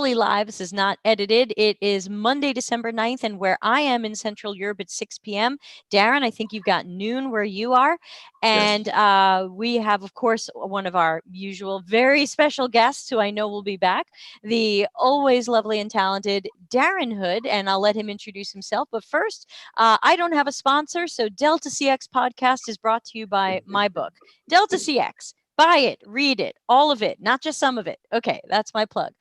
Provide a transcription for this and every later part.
totally live. This is not edited. It is Monday, December 9th, and where I am in Central Europe, it's 6 p.m. Darren, I think you've got noon where you are. And we have, of course, one of our usual very special guests who I know will be back, the always lovely and talented Darren Hood, and I'll let him introduce himself. But first, I don't have a sponsor, so Delta CX Podcast is brought to you by my book, Delta CX. Buy it, read it, all of it, not just some of it. Okay, that's my plug.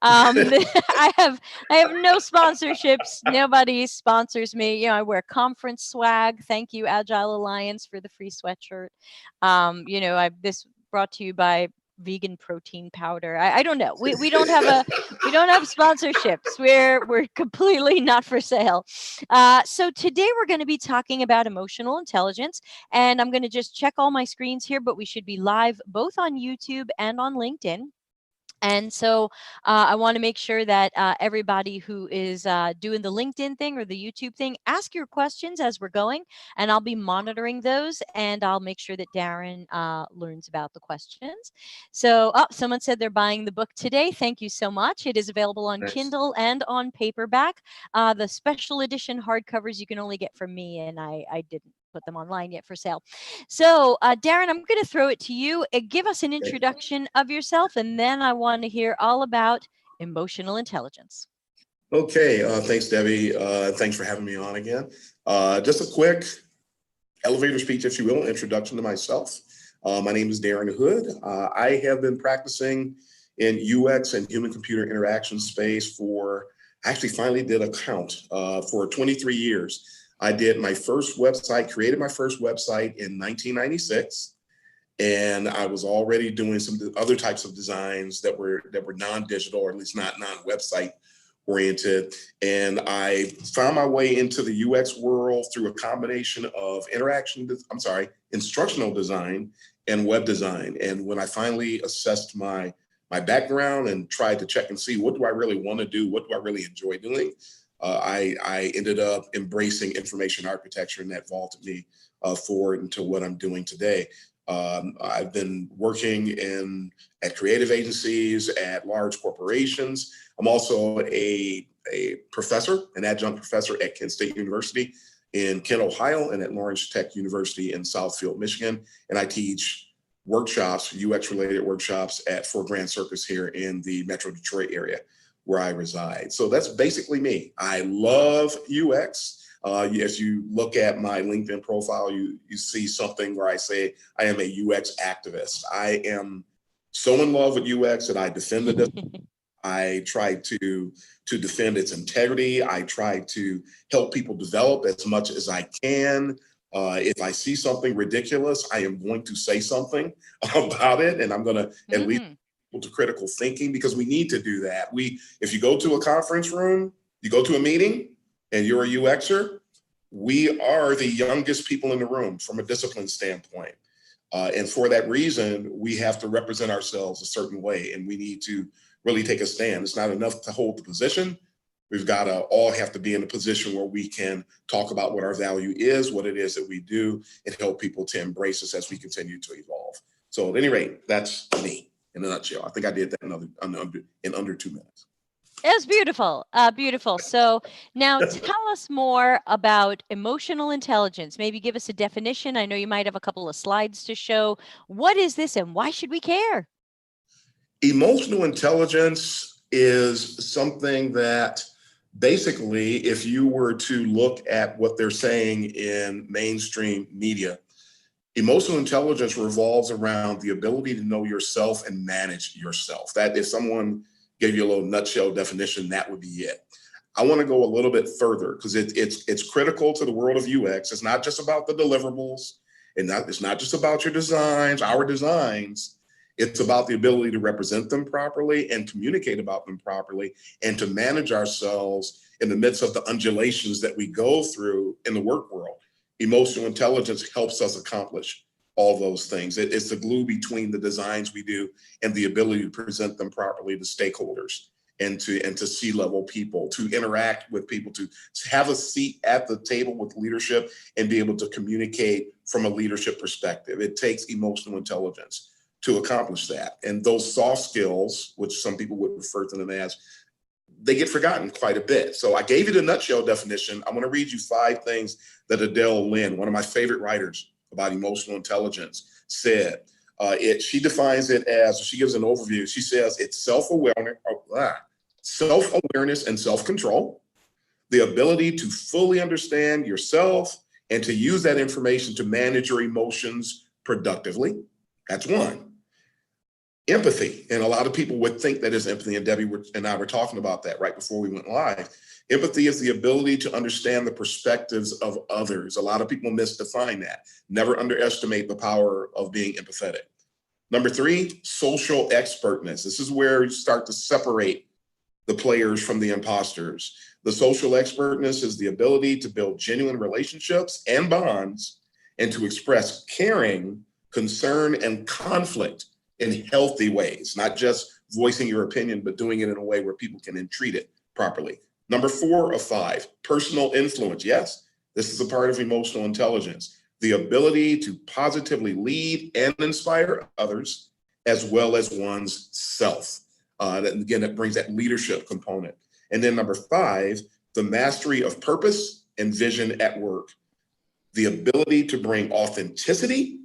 I have no sponsorships. Nobody sponsors me. You know, I wear conference swag. Thank you, Agile Alliance, for the free sweatshirt. This brought to you by vegan protein powder. I don't know. We don't have sponsorships. We're completely not for sale. So today we're going to be talking about emotional intelligence, and I'm going to just check all my screens here, but we should be live both on YouTube and on LinkedIn. And so I want to make sure that everybody who is doing the LinkedIn thing or the YouTube thing, ask your questions as we're going, and I'll be monitoring those, and I'll make sure that Darren learns about the questions. So, someone said they're buying the book today. Thank you so much. It is available on Kindle and on paperback. The special edition hardcovers you can only get from me, and I didn't put them online yet for sale. So, Darren, I'm going to throw it to you. Give us an introduction of yourself, and then I want to hear all about emotional intelligence. Okay, thanks, Debbie. Thanks for having me on again. Just a quick elevator speech, if you will, introduction to myself. My name is Darren Hood. I have been practicing in UX and human-computer interaction space finally did a count, for 23 years. I did my first website, created my first website in 1996, and I was already doing some other types of designs that were non-digital, or at least not non-website oriented. And I found my way into the UX world through a combination of instructional design and web design. And when I finally assessed my background and tried to check and see, what do I really want to do? What do I really enjoy doing? I ended up embracing information architecture, and that vaulted me forward into what I'm doing today. I've been working at creative agencies, at large corporations. I'm also a professor, an adjunct professor at Kent State University in Kent, Ohio, and at Lawrence Tech University in Southfield, Michigan. And I teach workshops, UX-related workshops at Fort Grand Circus here in the Metro Detroit area, where I reside. So that's basically me. I love UX. As you look at my LinkedIn profile, you see something where I say I am a UX activist. I am so in love with UX that I defend it. I try to defend its integrity. I try to help people develop as much as I can. If I see something ridiculous, I am going to say something about it, and I'm going to at least to critical thinking, because we need to do that. If you go to a conference room, you go to a meeting, and you're a UXer, we are the youngest people in the room from a discipline standpoint. And for that reason, we have to represent ourselves a certain way, and we need to really take a stand. It's not enough to hold the position. We've got to all have to be in a position where we can talk about what our value is, what it is that we do, and help people to embrace us as we continue to evolve. So at any rate, that's me in a nutshell. I think I did that in under 2 minutes. It was beautiful. Beautiful. So now tell us more about emotional intelligence. Maybe give us a definition. I know you might have a couple of slides to show. What is this, and why should we care? Emotional intelligence is something that basically, if you were to look at what they're saying in mainstream media, emotional intelligence revolves around the ability to know yourself and manage yourself. That, if someone gave you a little nutshell definition, that would be it. I want to go a little bit further, because it's critical to the world of UX. It's not just about the deliverables, and it's not just about your designs, our designs. It's about the ability to represent them properly and communicate about them properly, and to manage ourselves in the midst of the undulations that we go through in the work world. Emotional intelligence helps us accomplish all those things. It's the glue between the designs we do and the ability to present them properly to stakeholders and to C-level people, to interact with people, to have a seat at the table with leadership and be able to communicate from a leadership perspective. It takes emotional intelligence to accomplish that. And those soft skills, which some people would refer to them as, they get forgotten quite a bit. So I gave you the nutshell definition. I'm going to read you 5 things that Adele Lynn, one of my favorite writers about emotional intelligence, said. She defines it as, she gives an overview. She says it's self-awareness and self-control, the ability to fully understand yourself and to use that information to manage your emotions productively. That's one. Empathy, and a lot of people would think that is empathy, and Debbie and I were talking about that right before we went live. Empathy is the ability to understand the perspectives of others. A lot of people misdefine that. Never underestimate the power of being empathetic. Number 3, social expertness. This is where you start to separate the players from the imposters. The social expertness is the ability to build genuine relationships and bonds and to express caring, concern, and conflict in healthy ways, not just voicing your opinion, but doing it in a way where people can entreat it properly. Number 4 of 5, personal influence. Yes, this is a part of emotional intelligence. The ability to positively lead and inspire others, as well as one's self. That brings that leadership component. And then number 5, the mastery of purpose and vision at work. The ability to bring authenticity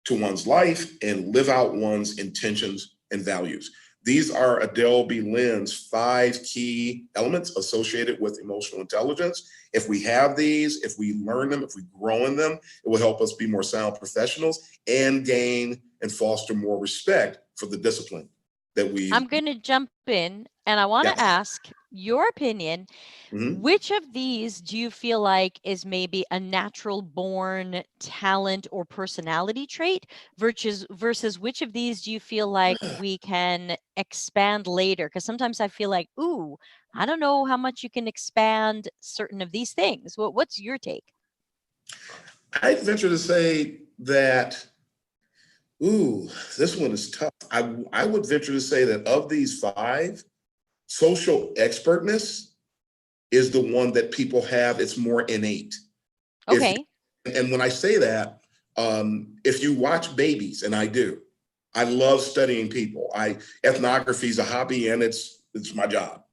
to one's life and live out one's intentions and values. These are Adele B. Lynn's 5 key elements associated with emotional intelligence. If we have these, if we learn them, if we grow in them, it will help us be more sound professionals and gain and foster more respect for the discipline that we. I'm going to jump in and I want to ask your opinion. Which of these do you feel like is maybe a natural born talent or personality trait versus which of these do you feel like we can expand later? Because sometimes I feel like, ooh, I don't know how much you can expand certain of these things. What's your take? I venture to say that, this one is tough. I would venture to say that of these 5, social expertness is the one that people have. It's more innate. Okay. And when I say that, if you watch babies, and I do, I love studying people. Ethnography is a hobby and it's my job.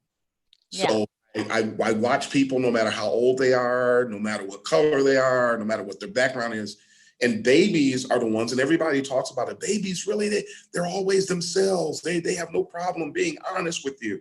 So I watch people no matter how old they are, no matter what color they are, no matter what their background is. And babies are the ones, and everybody talks about it. Babies, really, they're always themselves. They have no problem being honest with you.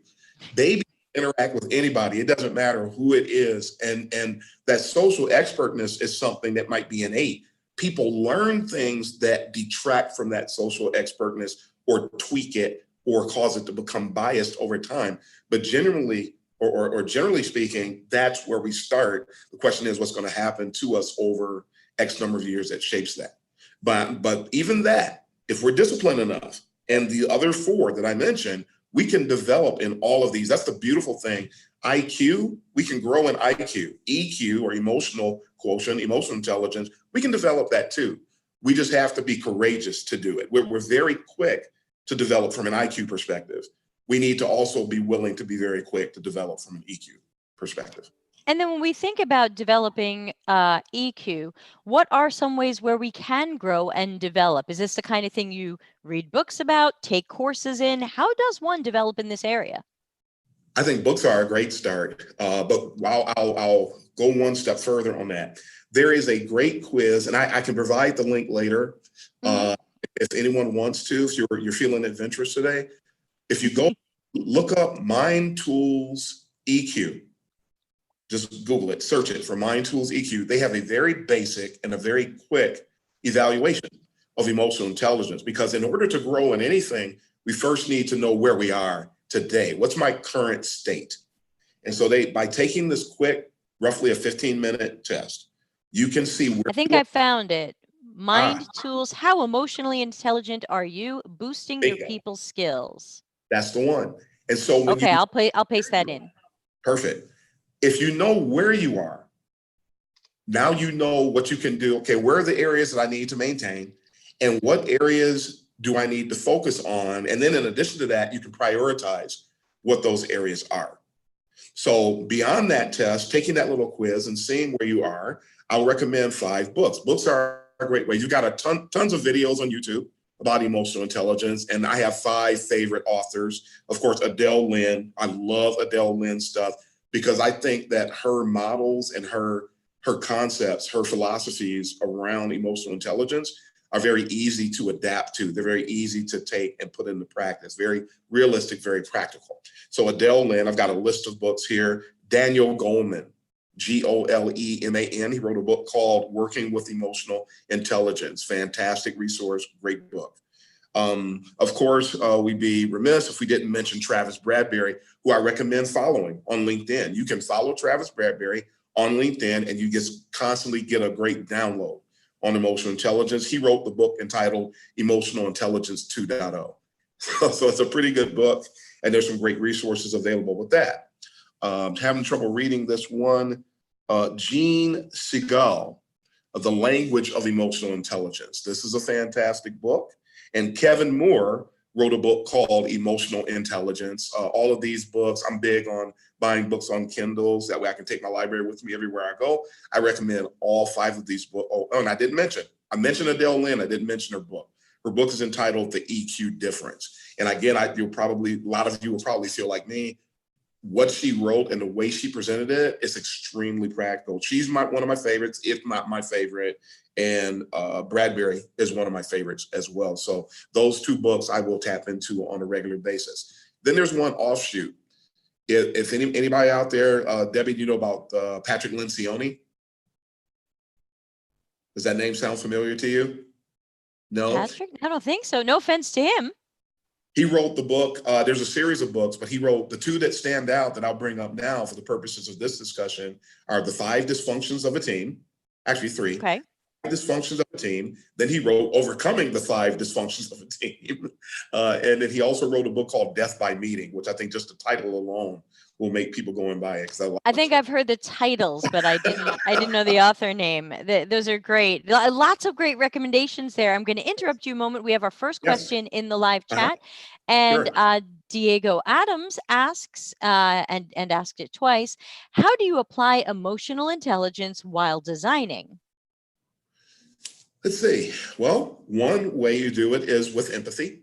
Babies interact with anybody. It doesn't matter who it is. And that social expertness is something that might be innate. People learn things that detract from that social expertness or tweak it or cause it to become biased over time. But generally, or generally speaking, that's where we start. The question is what's going to happen to us over X number of years that shapes that. But even that, if we're disciplined enough, and the other 4 that I mentioned, we can develop in all of these. That's the beautiful thing. IQ, we can grow in IQ. EQ, or emotional quotient, emotional intelligence, we can develop that too. We just have to be courageous to do it. We're very quick to develop from an IQ perspective. We need to also be willing to be very quick to develop from an EQ perspective. And then when we think about developing EQ, what are some ways where we can grow and develop? Is this the kind of thing you read books about, take courses in? How does one develop in this area? I think books are a great start, but I'll go one step further on that. There is a great quiz, and I can provide the link later if anyone wants to, if you're feeling adventurous today. If you go look up Mind Tools EQ, just Google it, search it for Mind Tools EQ. They have a very basic and a very quick evaluation of emotional intelligence, because in order to grow in anything, we first need to know where we are today. What's my current state? And so by taking this quick, roughly a 15-minute test, you can see where. I think I found it. Mind Tools, how emotionally intelligent are you? Boosting your people's skills. That's the one. And so when I'll paste that in. Perfect. If you know where you are, now you know what you can do. Okay, where are the areas that I need to maintain? And what areas do I need to focus on? And then in addition to that, you can prioritize what those areas are. So beyond that test, taking that little quiz and seeing where you are, I'll recommend 5 books. Books are a great way. You've got tons of videos on YouTube. about emotional intelligence. And I have 5 favorite authors. Of course, Adele Lynn. I love Adele Lynn stuff because I think that her models and her concepts, her philosophies around emotional intelligence are very easy to adapt to. They're very easy to take and put into practice, very realistic, very practical. So Adele Lynn, I've got a list of books here. Daniel Goleman, Goleman. He wrote a book called Working with Emotional Intelligence. Fantastic resource, great book. Of course, we'd be remiss if we didn't mention Travis Bradberry, who I recommend following on LinkedIn. You can follow Travis Bradberry on LinkedIn and you just constantly get a great download on emotional intelligence. He wrote the book entitled Emotional Intelligence 2.0. So it's a pretty good book and there's some great resources available with that. Having trouble reading this one, Gene Segal, The Language of Emotional Intelligence. This is a fantastic book. And Kevin Moore wrote a book called Emotional Intelligence. All of these books, I'm big on buying books on Kindles. That way I can take my library with me everywhere I go. I recommend all 5 of these books. Oh, and I mentioned Adele Lynn. I didn't mention her book. Her book is entitled The EQ Difference. And again, a lot of you will probably feel like me. What she wrote and the way she presented it is extremely practical. She's one of my favorites, if not my favorite. And Bradberry is one of my favorites as well. So those 2 books I will tap into on a regular basis. Then there's one offshoot. If anybody out there, Debbie, do you know about Patrick Lencioni? Does that name sound familiar to you? No? Patrick? I don't think so. No offense to him. He wrote the book. There's a series of books, but he wrote the 2 that stand out that I'll bring up now for the purposes of this discussion are The 5 Dysfunctions of a Team. Actually 3. Okay. Dysfunctions of a Team. Then he wrote Overcoming the 5 Dysfunctions of a Team. And then he also wrote a book called Death by Meeting, which I think just the title alone will make people go and buy it. I think I've heard the titles, but I didn't know the author name. Those are great. Lots of great recommendations there. I'm going to interrupt you a moment. We have our first question in the live chat. And Sure. Diego Adams asks, and asked it twice, how do you apply emotional intelligence while designing? Let's see. Well, one way you do it is with empathy.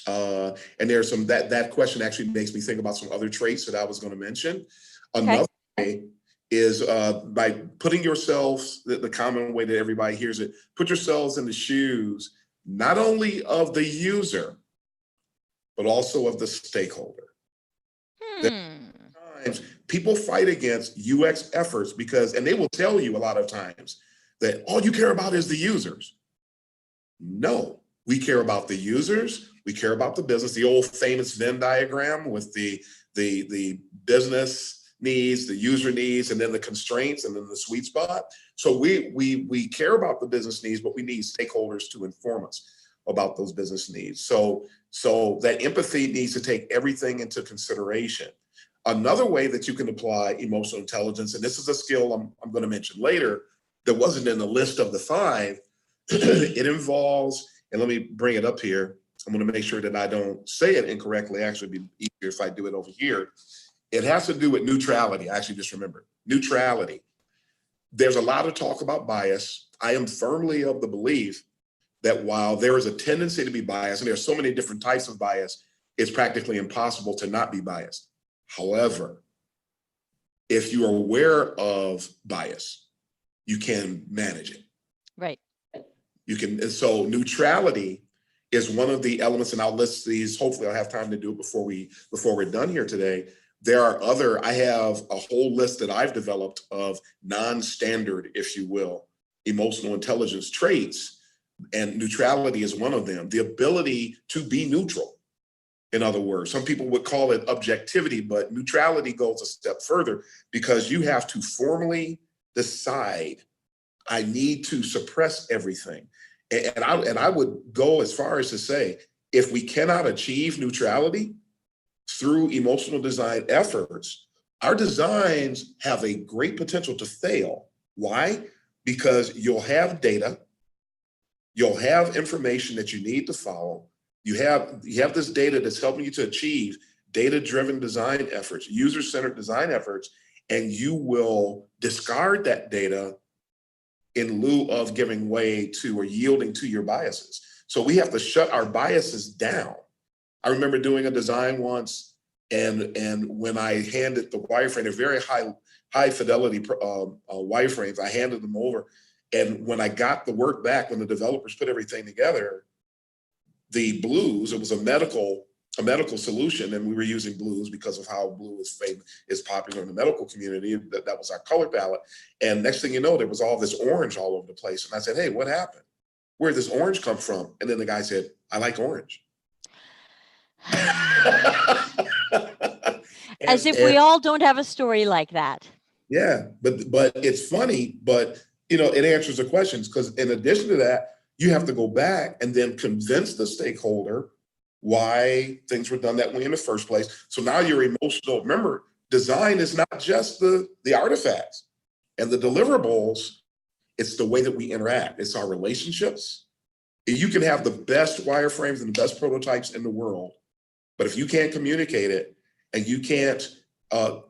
And there's some, that question actually makes me think about some other traits that I was going to mention. Another way is by putting yourselves, the common way that everybody hears it, put yourselves in the shoes, not only of the user, but also of the stakeholder. Sometimes people fight against UX efforts and they will tell you a lot of times that all you care about is the users. No, we care about the users. We care about the business, the old famous Venn diagram with the business needs, the user needs, and then the constraints, and then the sweet spot. So we care about the business needs, but we need stakeholders to inform us about those business needs. So that empathy needs to take everything into consideration. Another way that you can apply emotional intelligence, and this is a skill I'm going to mention later that wasn't in the list of the 5, it involves, and let me bring it up here. I'm going to make sure that I don't say it incorrectly. Actually, it'd be easier if I do it over here. It has to do with neutrality. I actually just remembered neutrality. There's a lot of talk about bias. I am firmly of the belief that while there is a tendency to be biased, and there are so many different types of bias, it's practically impossible to not be biased. However, if you are aware of bias, you can manage it. Right. You can, and so neutrality is one of the elements, and I'll list these. Hopefully I'll have time to do it before we're done here today. There are I have a whole list that I've developed of non-standard, if you will, emotional intelligence traits, and neutrality is one of them. The ability to be neutral. In other words, some people would call it objectivity, but neutrality goes a step further because you have to formally decide, I need to suppress everything. And I would go as far as to say, if we cannot achieve neutrality through emotional design efforts, our designs have a great potential to fail. Why? Because you'll have data, you'll have information that you need to follow. You have this data that's helping you to achieve data-driven design efforts, user-centered design efforts, and you will discard that data in lieu of giving way to or yielding to your biases. So we have to shut our biases down. I remember doing a design once, and when I handed the wireframe, they're very high fidelity wireframes, I handed them over. And when I got the work back, when the developers put everything together, the blues, it was a medical solution, and we were using blues because of how blue is popular in the medical community. That was our color palette. And next thing you know, there was all this orange all over the place. And I said, hey, what happened? Where did this orange come from? And then the guy said, I like orange. As if we all don't have a story like that. Yeah, but it's funny, but it answers the questions, because in addition to that, you have to go back and then convince the stakeholder why things were done that way in the first place. So now you're emotional. Remember, design is not just the artifacts and the deliverables, it's the way that we interact. It's our relationships. You can have the best wireframes and the best prototypes in the world, but if you can't communicate it and you can't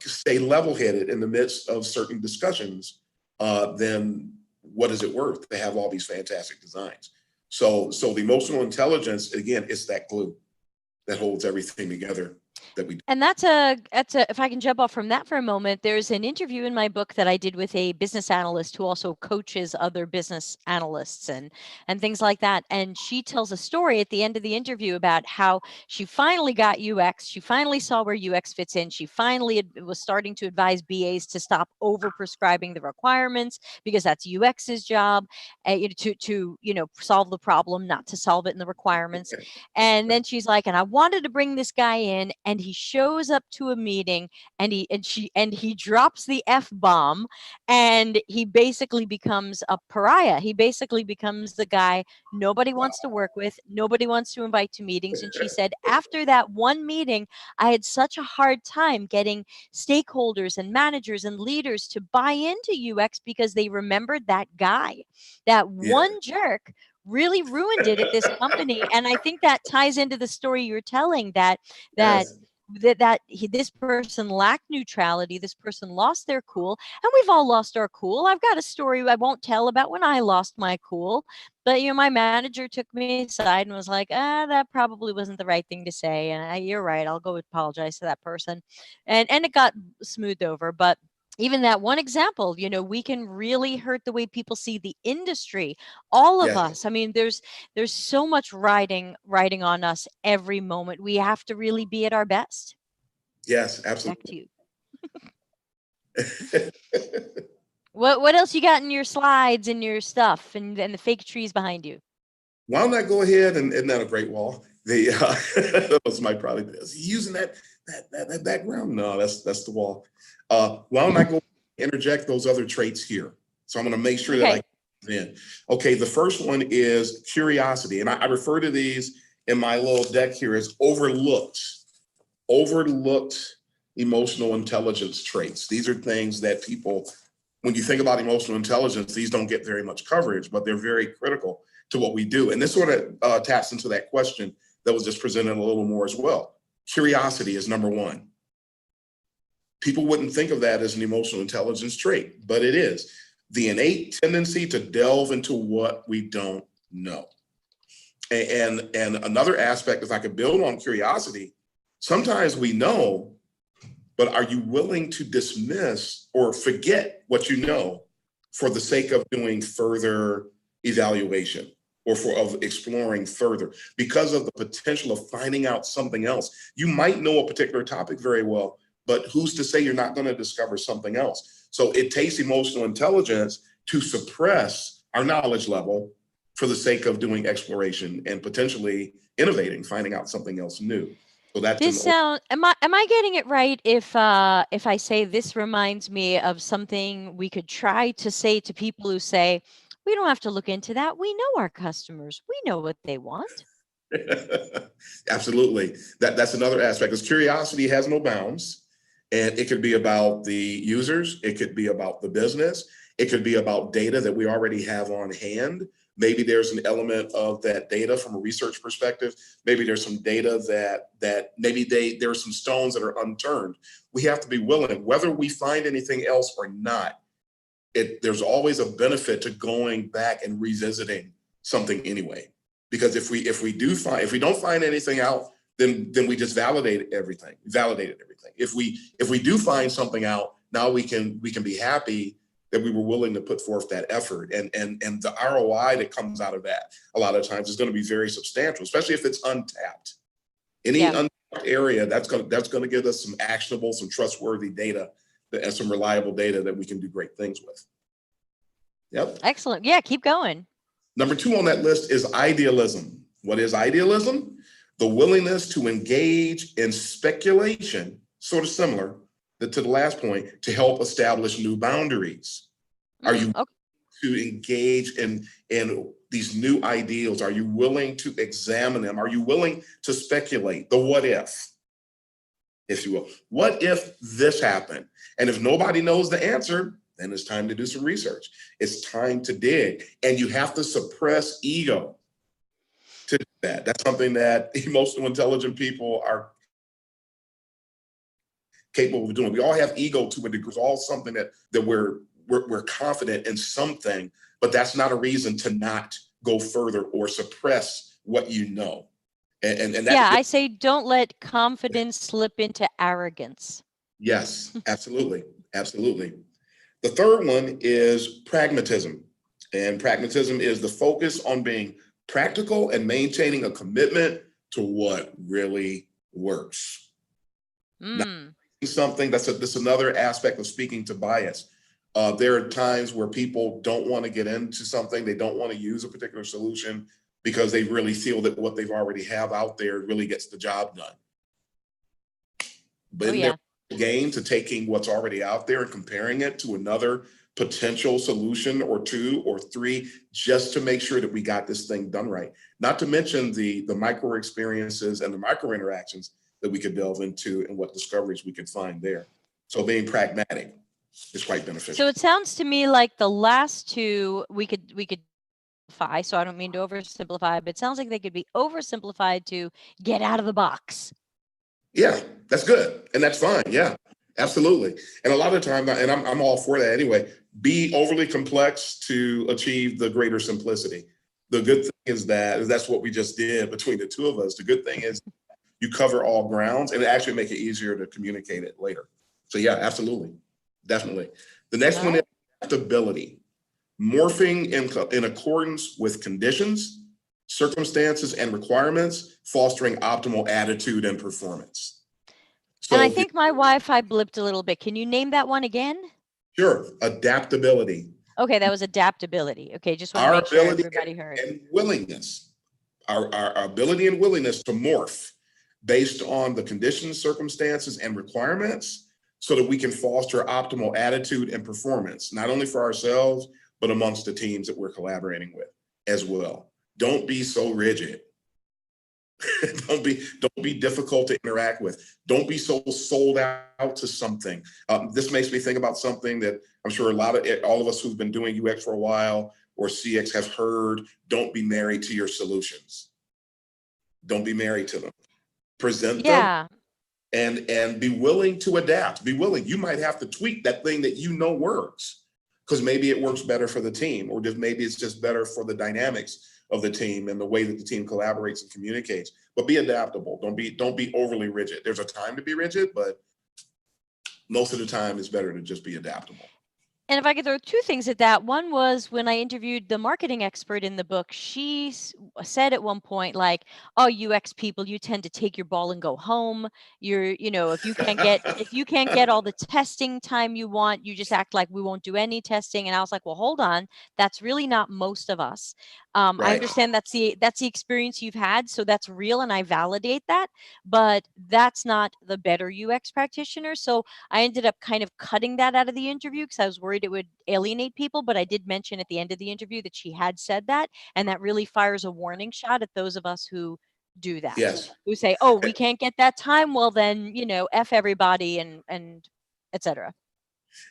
stay level-headed in the midst of certain discussions, then what is it worth to have all these fantastic designs? So the emotional intelligence, again, it's that glue that holds everything together that we do. And that's a, if I can jump off from that for a moment, there's an interview in my book that I did with a business analyst who also coaches other business analysts and things like that. And she tells a story at the end of the interview about how she finally got UX. She finally saw where UX fits in. She finally was starting to advise BAs to stop over prescribing the requirements, because that's UX's job, to solve the problem, not to solve it in the requirements. And then she's like, and I wanted to bring this guy in, and he shows up to a meeting and he drops the F-bomb, and he basically becomes a pariah. He basically becomes the guy nobody wants to work with, nobody wants to invite to meetings. And she said, after that one meeting, I had such a hard time getting stakeholders and managers and leaders to buy into UX, because they remembered that guy, that one jerk really ruined it at this company. And I think that ties into the story you're telling, that this person lacked neutrality. This person lost their cool, and we've all lost our cool. I've got a story I won't tell about when I lost my cool, but my manager took me aside and was like, that probably wasn't the right thing to say, and you're right, I'll go apologize to that person, and it got smoothed over. But even that one example, we can really hurt the way people see the industry. All of us. I mean, there's so much riding on us every moment. We have to really be at our best. Yes, absolutely. Back to you. What else you got in your slides and your stuff and the fake trees behind you? Why don't I go ahead and isn't that a great wall? That was my product. Is he using that background? No, that's the wall. Why don't I go interject those other traits here? So I'm going to make sure that I get in. Okay, the first one is curiosity. And I refer to these in my little deck here as overlooked emotional intelligence traits. These are things that people, when you think about emotional intelligence, these don't get very much coverage, but they're very critical to what we do. And this sort of taps into that question that was just presented a little more as well. Curiosity is number one. People wouldn't think of that as an emotional intelligence trait, but it is. The innate tendency to delve into what we don't know. And another aspect, if I could build on curiosity, sometimes we know, but are you willing to dismiss or forget what you know for the sake of doing further evaluation or of exploring further because of the potential of finding out something else? You might know a particular topic very well, but who's to say you're not going to discover something else? So it takes emotional intelligence to suppress our knowledge level for the sake of doing exploration and potentially innovating, finding out something else new. So that's am I getting it right if I say this reminds me of something we could try to say to people who say, we don't have to look into that. We know our customers. We know what they want. Absolutely. That's another aspect, because curiosity has no bounds. And it could be about the users. It could be about the business. It could be about data that we already have on hand. Maybe there's an element of that data from a research perspective. Maybe there's some data that maybe there are some stones that are unturned. We have to be willing, whether we find anything else or not. There's always a benefit to going back and revisiting something anyway, Because if we don't find anything out, then we just validated everything. If we do find something out, now we can be happy that we were willing to put forth that effort, and the ROI that comes out of that a lot of times is going to be very substantial, especially if it's untapped. Any untapped area, that's going to give us some actionable, some trustworthy data and some reliable data that we can do great things with. Yep. Excellent. Yeah, keep going. Number 2 on that list is idealism. What is idealism? The willingness to engage in speculation, sort of similar to the last point, to help establish new boundaries. Are you to engage in these new ideals? Are you willing to examine them? Are you willing to speculate? The what if you will. What if this happened? And if nobody knows the answer, then it's time to do some research. It's time to dig. And you have to suppress ego to do that. That's something that emotional intelligent people are capable of doing. We all have ego to a degree. It's all something that we're confident in something, but that's not a reason to not go further or suppress what you know. And I say don't let confidence slip into arrogance. Yes, absolutely. Absolutely. The third one is pragmatism. And pragmatism is the focus on being practical and maintaining a commitment to what really works. Something that's another aspect of speaking to bias. There are times where people don't want to get into something, they don't want to use a particular solution because they really feel that what they've already have out there really gets the job done. But in their game to taking what's already out there and comparing it to another potential solution or 2 or 3, just to make sure that we got this thing done right. Not to mention the micro experiences and the micro interactions that we could delve into and what discoveries we could find there. So being pragmatic is quite beneficial. So it sounds to me like the last 2 we could simplify. So I don't mean to oversimplify, but it sounds like they could be oversimplified to get out of the box. Yeah, that's good. And that's fine. Yeah, absolutely. And a lot of the time, and I'm all for that anyway, be overly complex to achieve the greater simplicity. The good thing is that's what we just did between the 2 of us. The good thing is you cover all grounds and it actually make it easier to communicate it later. So yeah, absolutely. Definitely. The next one is adaptability. Morphing in accordance with conditions, circumstances, and requirements, fostering optimal attitude and performance. So, and I think my Wi-Fi blipped a little bit. Can you name that one again? Sure. Adaptability. Okay, that was adaptability. Okay, just want to make sure everybody heard. And willingness. Our ability and willingness to morph based on the conditions, circumstances, and requirements so that we can foster optimal attitude and performance, not only for ourselves, but amongst the teams that we're collaborating with as well. Don't be so rigid. Don't be difficult to interact with. Don't be so sold out to something. This makes me think about something that I'm sure all of us who've been doing UX for a while or CX have heard. Don't be married to your solutions. Don't be married to them. Present them and be willing to adapt. Be willing. You might have to tweak that thing that you know works because maybe it works better for the team, or just maybe it's just better for the dynamics of the team and the way that the team collaborates and communicates. But be adaptable. Don't be overly rigid. There's a time to be rigid, but most of the time it's better to just be adaptable. And if I could throw 2 things at that, one was when I interviewed the marketing expert in the book, she said at one point, like, "Oh, UX people, you tend to take your ball and go home. If you can't get all the testing time you want, you just act like we won't do any testing." And I was like, "Well, hold on, that's really not most of us." Right. I understand that's the experience you've had, so that's real, and I validate that. But that's not the better UX practitioner. So I ended up kind of cutting that out of the interview because I was worried it would alienate people. But I did mention at the end of the interview that she had said that, and that really fires a warning shot at those of us who do that. Yes. Who say, "Oh, we can't get that time. Well, then F everybody," and etc.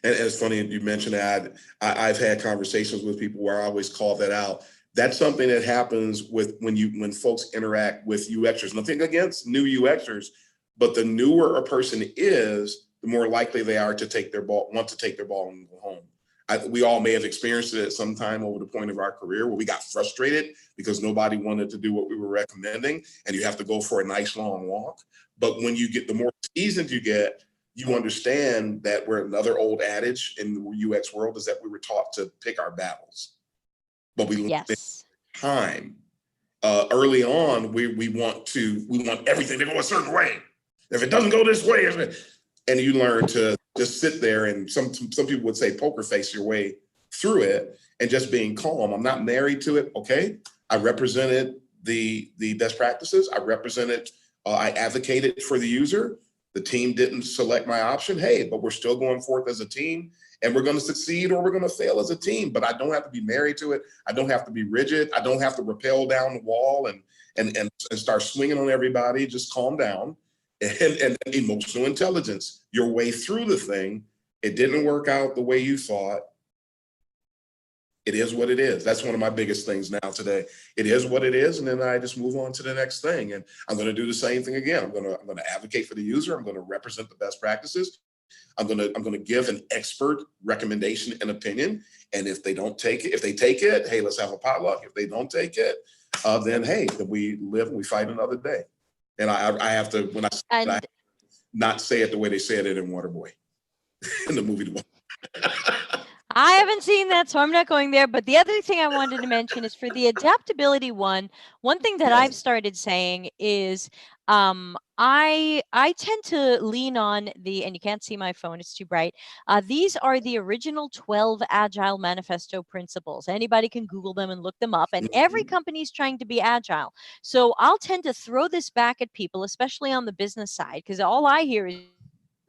And it's funny you mentioned that. I've had conversations with people where I always call that out. That's something that happens when folks interact with UXers. Nothing against new UXers, but the newer a person is, the more likely they are to want to take their ball and go home. we all may have experienced it at some time over the point of our career where we got frustrated because nobody wanted to do what we were recommending, and you have to go for a nice long walk. But when you get, the more seasoned you get, you understand that we're another old adage in the UX world is that we were taught to pick our battles, but we Yes. time. Early on, we want everything to go a certain way. If it doesn't go this way, and you learn to just sit there and some people would say poker face your way through it and just being calm. I'm not married to it. Okay, I represented the best practices. I advocated for the user. The team didn't select my option. Hey, but we're still going forth as a team, and we're going to succeed or we're going to fail as a team. But I don't have to be married to it. I don't have to be rigid. I don't have to rappel down the wall and start swinging on everybody. Just calm down and emotional intelligence your way through the thing. It didn't work out the way you thought. It is what it is. That's one of my biggest things now today. It is what it is, and then I just move on to the next thing. And I'm going to do the same thing again. I'm going to advocate for the user. I'm going to represent the best practices. I'm going to give an expert recommendation and opinion. And if they don't take it, if they take it, hey, let's have a potluck. If they don't take it, then hey, then we live and we fight another day. And I have to, when I not say it the way they said it in Waterboy, in the movie. I haven't seen that, so I'm not going there. But the other thing I wanted to mention is for the adaptability one thing that I've started saying is I tend to lean on and you can't see my phone, it's too bright. These are the original 12 Agile Manifesto principles. Anybody can Google them and look them up, and every company's trying to be Agile. So I'll tend to throw this back at people, especially on the business side, because all I hear is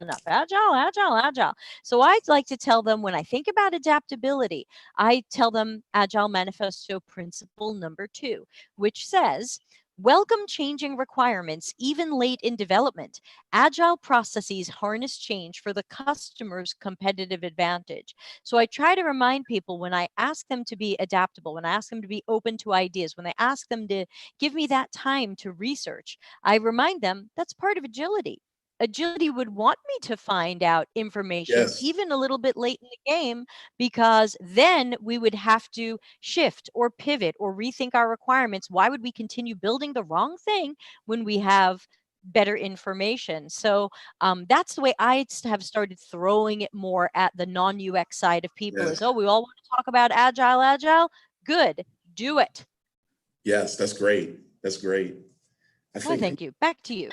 enough. Agile. So I'd like to tell them when I think about adaptability, I tell them Agile Manifesto principle number 2, which says, welcome changing requirements, even late in development. Agile processes harness change for the customer's competitive advantage. So I try to remind people when I ask them to be adaptable, when I ask them to be open to ideas, when I ask them to give me that time to research, I remind them that's part of agility. Agility would want me to find out information even a little bit late in the game, because then we would have to shift or pivot or rethink our requirements. Why would we continue building the wrong thing when we have better information? So that's the way I have started throwing it more at the non-UX side of people is, oh, we all want to talk about Agile. Good. Do it. Yes, that's great. That's great. Thank you. Back to you.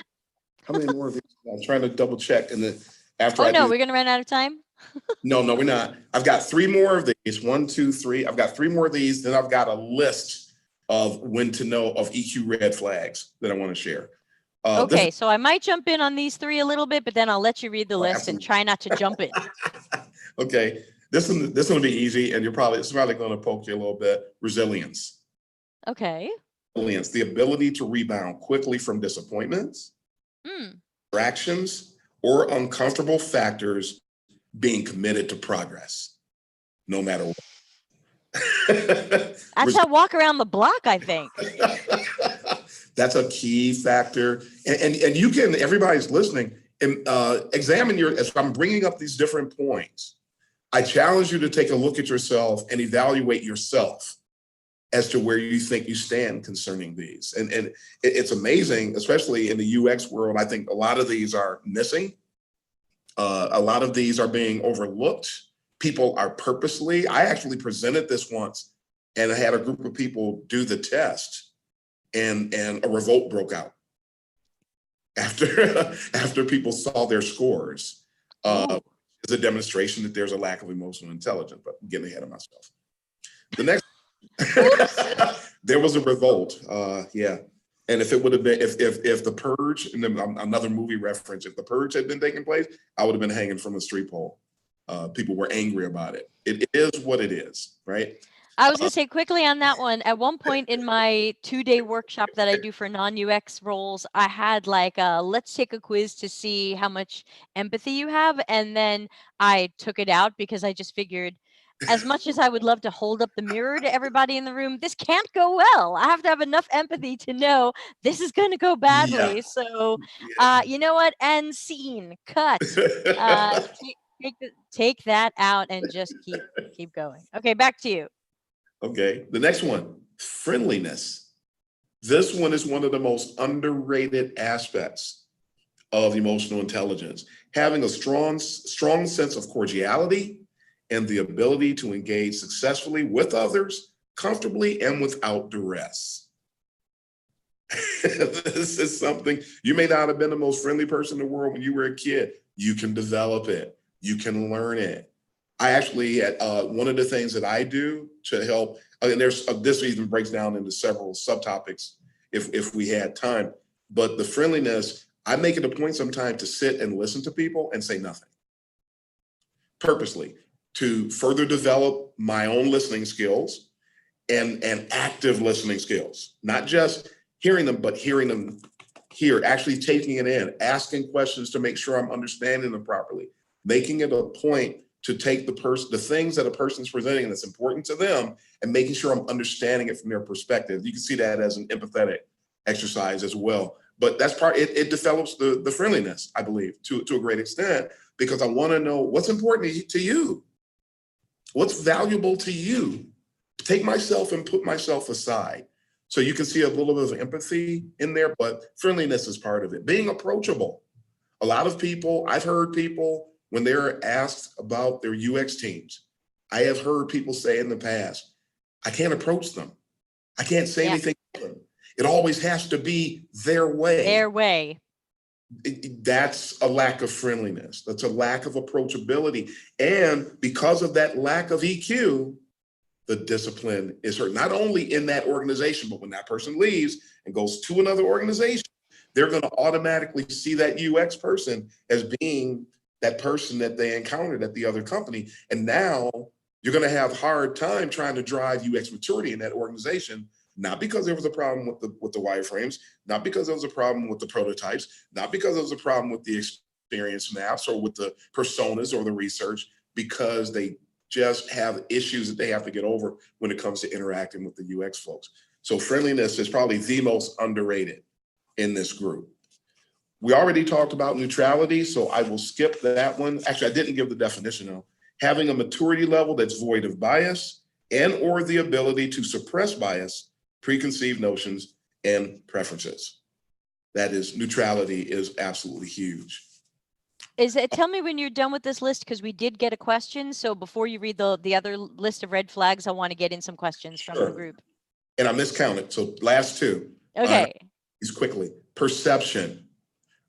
How many more of these? I'm trying to double check. And then after we're going to run out of time. No, we're not. I've got 3 more of these. 1, 2, 3. I've got 3 more of these. Then I've got a list of when to know of EQ red flags that I want to share. Okay, so I might jump in on these 3 a little bit, but then I'll let you read the list and try not to jump in. Okay, this one will be easy, and it's probably going to poke you a little bit. Resilience. Okay. Resilience, the ability to rebound quickly from disappointments, distractions, or uncomfortable factors, being committed to progress, no matter what. That's a walk around the block, I think. That's a key factor. And you can, everybody's listening, examine as I'm bringing up these different points, I challenge you to take a look at yourself and evaluate yourself as to where you think you stand concerning these. And it's amazing, especially in the UX world. I think a lot of these are missing. A lot of these are being overlooked. People are purposely, I actually presented this once and I had a group of people do the test, and a revolt broke out after people saw their scores. It's a demonstration that there's a lack of emotional intelligence, but I'm getting ahead of myself. The next, there was a revolt. Yeah. And if it would have been, if the Purge, and then another movie reference, if the Purge had been taking place, I would have been hanging from a street pole. People were angry about it. It is what it is, right? I was going to say quickly on that one, at one point in my 2-day workshop that I do for non-UX roles, I had like let's take a quiz to see how much empathy you have. And then I took it out because I just figured, as much as I would love to hold up the mirror to everybody in the room, this can't go well. I have to have enough empathy to know this is going to go badly. Yeah. So, you know what? End scene. Cut. take that out and just keep going. Okay, back to you. Okay, the next one, friendliness. This one is one of the most underrated aspects of emotional intelligence. Having a strong sense of cordiality and the ability to engage successfully with others, comfortably and without duress. This is something, you may not have been the most friendly person in the world when you were a kid. You can develop it. You can learn it. I actually, one of the things that I do to help, and this even breaks down into several subtopics if we had time, but the friendliness, I make it a point sometimes to sit and listen to people and say nothing. Purposely, to further develop my own listening skills and active listening skills, not just hearing them, but hearing them here, actually taking it in, asking questions to make sure I'm understanding them properly, making it a point to take the things that a person's presenting that's important to them and making sure I'm understanding it from their perspective. You can see that as an empathetic exercise as well. But that's it develops the friendliness, I believe, to a great extent, because I want to know what's important to you. What's valuable to you? Take myself and put myself aside. So you can see a little bit of empathy in there, but friendliness is part of it. Being approachable. A lot of people, I've heard people, when they're asked about their UX teams, I have heard people say in the past, I can't approach them. I can't say anything to them. It always has to be their way. Their way. That's a lack of friendliness. That's a lack of approachability. And because of that lack of EQ, the discipline is hurt, not only in that organization, but when that person leaves and goes to another organization, they're going to automatically see that UX person as being that person that they encountered at the other company. And now you're going to have a hard time trying to drive UX maturity in that organization, not because there was a problem with the wireframes, not because there was a problem with the prototypes, not because there was a problem with the experience maps or with the personas or the research, because they just have issues that they have to get over when it comes to interacting with the UX folks. So friendliness is probably the most underrated in this group. We already talked about neutrality, so I will skip that one. Actually, I didn't give the definition though. Having a maturity level that's void of bias and or the ability to suppress bias, preconceived notions, and preferences. That is, neutrality is absolutely huge. Tell me when you're done with this list, because we did get a question. So before you read the other list of red flags, I want to get in some questions from the group. And I miscounted, so last two. Okay. These quickly. Perception,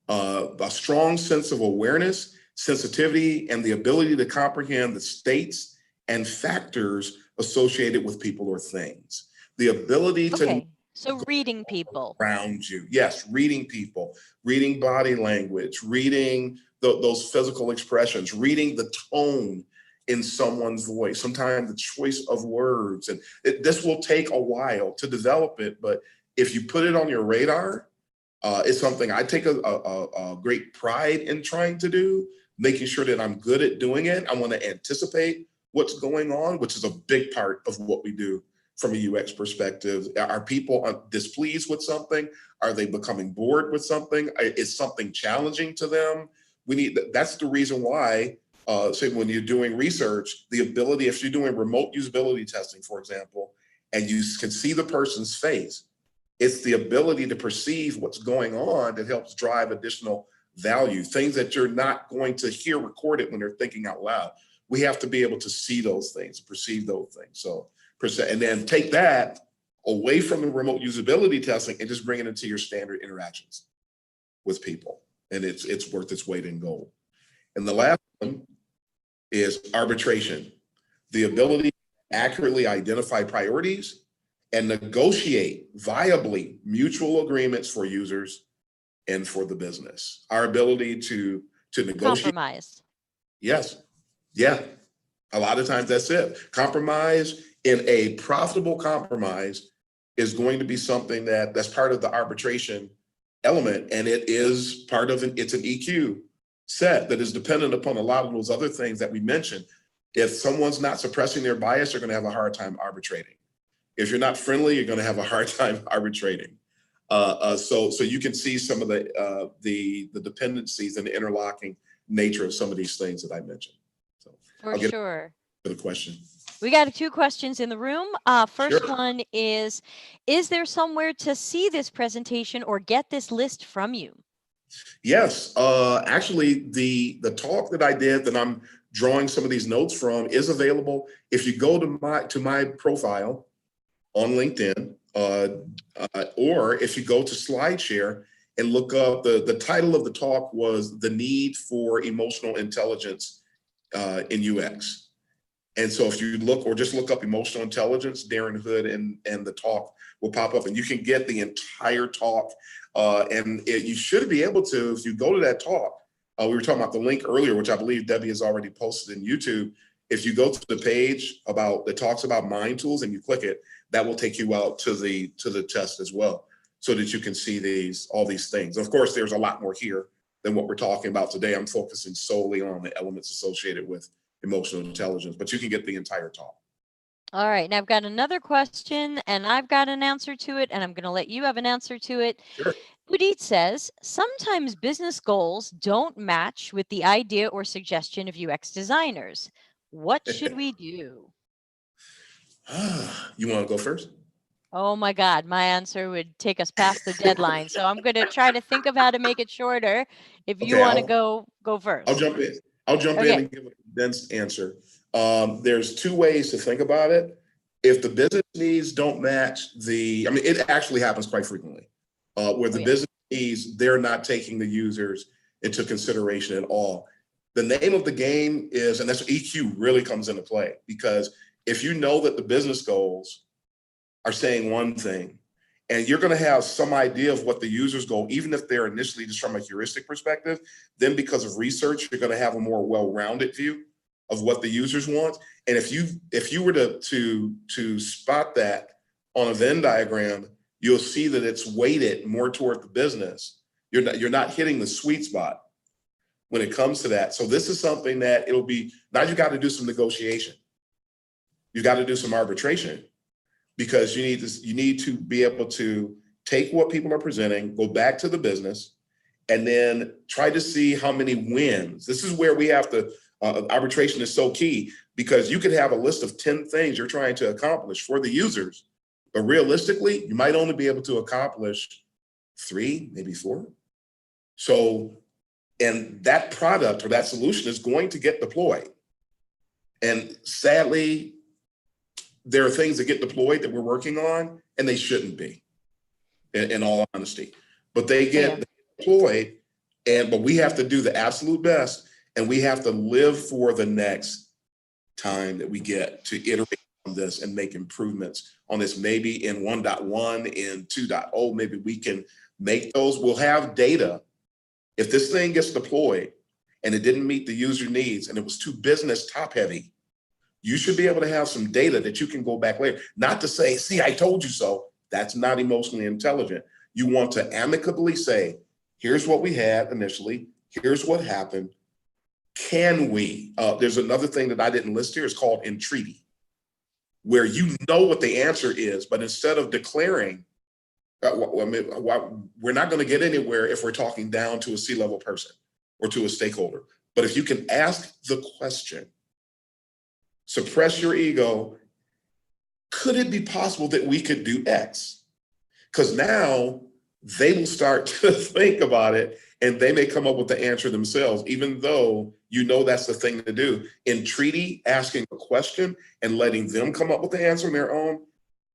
a strong sense of awareness, sensitivity, and the ability to comprehend the states and factors associated with people or things. The ability to So reading people around you. Yes, reading people, reading body language, reading those physical expressions, reading the tone in someone's voice, sometimes the choice of words. And this will take a while to develop it, but if you put it on your radar, it's something I take a great pride in trying to do, making sure that I'm good at doing it. I want to anticipate what's going on, which is a big part of what we do from a UX perspective. Are people displeased with something? Are they becoming bored with something? Is something challenging to them? That's the reason why, say when you're doing research, the ability, if you're doing remote usability testing, for example, and you can see the person's face, it's the ability to perceive what's going on that helps drive additional value, things that you're not going to hear recorded when they're thinking out loud. We have to be able to see those things, perceive those things. So, and then take that away from the remote usability testing and just bring it into your standard interactions with people. And it's worth its weight in gold. And the last one is arbitration, the ability to accurately identify priorities and negotiate viably mutual agreements for users and for the business. Our ability to negotiate. Compromise. Yes. Yeah. A lot of times that's it. Compromise in a profitable compromise is going to be something that's part of the arbitration element. And it is part of it's an EQ set that is dependent upon a lot of those other things that we mentioned. If someone's not suppressing their bias, they're going to have a hard time arbitrating. If you're not friendly, you're going to have a hard time arbitrating. So you can see some of the dependencies and the interlocking nature of some of these things that I mentioned. For sure. To the question. We got 2 questions in the room. First one is there somewhere to see this presentation or get this list from you? Yes, actually, the talk that I did that I'm drawing some of these notes from is available. If you go to my profile on LinkedIn, or if you go to SlideShare and look up, the title of the talk was "The Need for Emotional Intelligence in UX." And so if you look, or just look up emotional intelligence, Darren Hood, and the talk will pop up, and you can get the entire talk. You should be able to, if you go to that talk, we were talking about the link earlier, which I believe Debbie has already posted in YouTube. If you go to the page that talks about mind tools and you click it, that will take you out to the test as well, so that you can see all these things. Of course, there's a lot more here than what we're talking about today. I'm focusing solely on the elements associated with emotional intelligence, but you can get the entire talk. All right. Now I've got another question, and I've got an answer to it, and I'm going to let you have an answer to it. Sure. Udit says, sometimes business goals don't match with the idea or suggestion of UX designers. What should we do? You want to go first? Oh my God, my answer would take us past the deadline. So I'm going to try to think of how to make it shorter. If you want to go first. I'll jump in. I'll jump in and give a condensed answer. There's 2 ways to think about it. If the business needs don't match it actually happens quite frequently, where the business needs, they're not taking the users into consideration at all. The name of the game is, and that's where EQ really comes into play, because if you know that the business goals are saying one thing, and you're going to have some idea of what the users goal, even if they're initially just from a heuristic perspective, then because of research, you're going to have a more well-rounded view of what the users want. And if you were to spot that on a Venn diagram, you'll see that it's weighted more toward the business. You're not hitting the sweet spot when it comes to that. So this is something that it'll be, now you got to do some negotiation. You got to do some arbitration, because you need to be able to take what people are presenting, go back to the business, and then try to see how many wins. This is where we have to, arbitration is so key, because you could have a list of 10 things you're trying to accomplish for the users, but realistically, you might only be able to accomplish 3, maybe 4. So, and that product or that solution is going to get deployed. And sadly, there are things that get deployed that we're working on, and they shouldn't be, in all honesty. But they get deployed, but we have to do the absolute best, and we have to live for the next time that we get to iterate on this and make improvements on this. Maybe in 1.1, in 2.0, maybe we can make those. We'll have data. If this thing gets deployed and it didn't meet the user needs and it was too business top heavy, you should be able to have some data that you can go back later. Not to say, see, I told you so. That's not emotionally intelligent. You want to amicably say, here's what we had initially. Here's what happened. Can we? There's another thing that I didn't list here. It's called entreaty, where you know what the answer is, but instead of declaring, we're not going to get anywhere if we're talking down to a C-level person or to a stakeholder. But if you can ask the question, suppress your ego, could it be possible that we could do X? Because now they will start to think about it, and they may come up with the answer themselves, even though you know that's the thing to do. Entreaty, asking a question and letting them come up with the answer on their own,